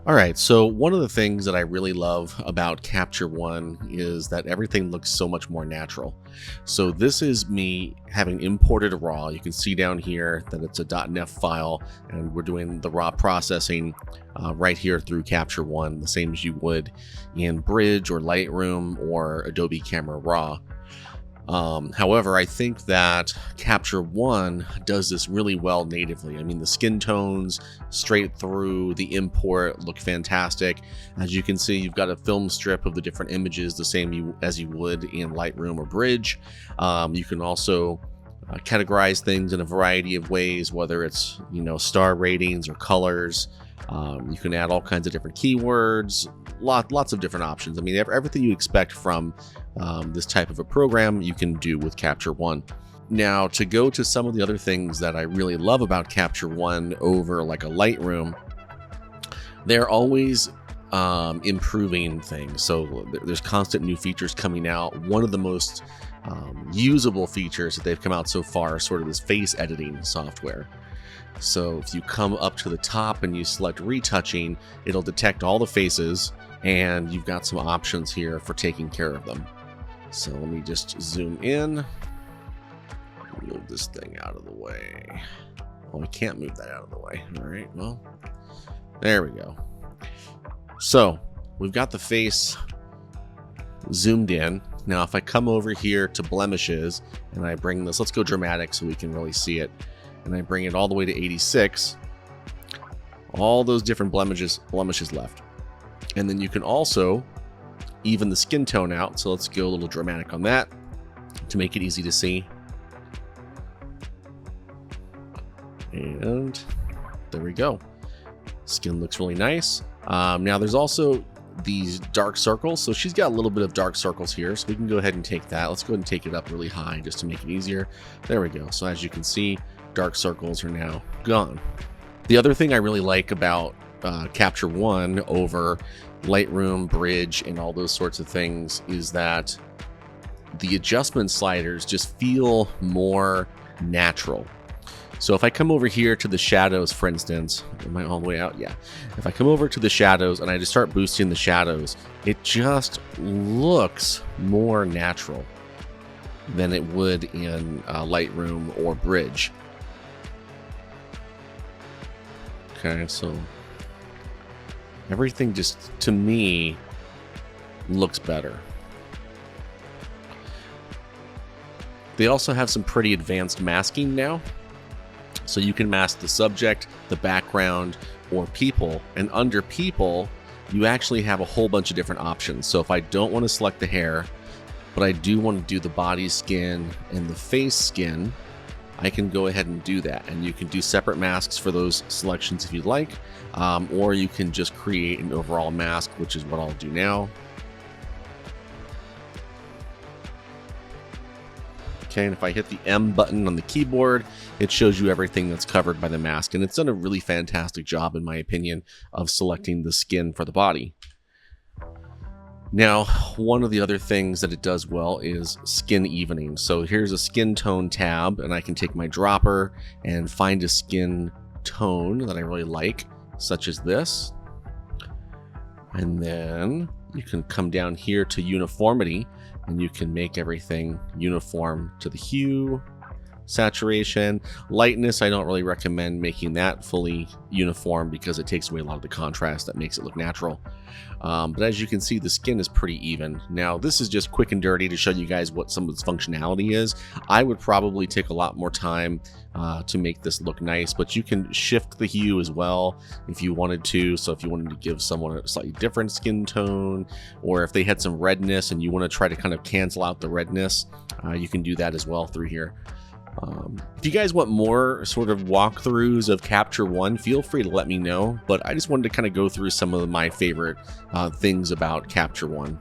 All right, so one of the things that I really love about Capture One is that everything looks so much more natural. So this is me having imported a RAW. You can see down here that it's a .NEF file, and we're doing the raw processing right here through Capture One, the same as you would in Bridge or Lightroom or Adobe Camera Raw. However, I think that Capture One does this really well natively. I mean, the skin tones straight through the import look fantastic. As you can see, you've got a film strip of the different images, the same as you would in Lightroom or Bridge. You can also categorize things in a variety of ways, whether it's, star ratings or colors. You can add all kinds of different keywords, lots of different options. I mean, everything you expect from this type of a program you can do with Capture One. Now, to go to some of the other things that I really love about Capture One over like a Lightroom, they're always improving things. So there's constant new features coming out. One of the most usable features that they've come out so far is sort of this face editing software. So if you come up to the top and you select retouching, it'll detect all the faces, and you've got some options here for taking care of them. So let me just zoom in, move this thing out of the way. Well, we can't move that out of the way. All right, well, there we go. So we've got the face zoomed in. Now, if I come over here to blemishes and I bring this, let's go dramatic so we can really see it. And I bring it all the way to 86, all those different blemishes left. And then you can also even the skin tone out. So let's go a little dramatic on that to make it easy to see. And there we go. Skin looks really nice. Now there's also these dark circles. So she's got a little bit of dark circles here. So we can go ahead and take that. Let's go ahead and take it up really high just to make it easier. There we go. So as you can see, dark circles are now gone. The other thing I really like about Capture One over Lightroom, Bridge, and all those sorts of things is that the adjustment sliders just feel more natural. So if I come over here to the shadows, for instance, am I all the way out? Yeah. If I come over to the shadows and I just start boosting the shadows, it just looks more natural than it would in Lightroom or Bridge. Okay, so everything just, to me, looks better. They also have some pretty advanced masking now. So you can mask the subject, the background, or people. And under people, you actually have a whole bunch of different options. So if I don't want to select the hair, but I do want to do the body skin and the face skin, I can go ahead and do that. And you can do separate masks for those selections if you'd like, or you can just create an overall mask, which is what I'll do now. Okay, and if I hit the M button on the keyboard, it shows you everything that's covered by the mask. And it's done a really fantastic job, in my opinion, of selecting the skin for the body. Now, one of the other things that it does well is skin evening. So here's a skin tone tab, and I can take my dropper and find a skin tone that I really like, such as this. And then you can come down here to uniformity, and you can make everything uniform to the hue, saturation, lightness. I don't really recommend making that fully uniform because it takes away a lot of the contrast that makes it look natural. But as you can see, the skin is pretty even. Now, this is just quick and dirty to show you guys what some of its functionality is. I would probably take a lot more time to make this look nice, but you can shift the hue as well if you wanted to. So if you wanted to give someone a slightly different skin tone, or if they had some redness and you want to try to kind of cancel out the redness, you can do that as well through here. If you guys want more sort of walkthroughs of Capture One, feel free to let me know, but I just wanted to kind of go through some of my favorite things about Capture One.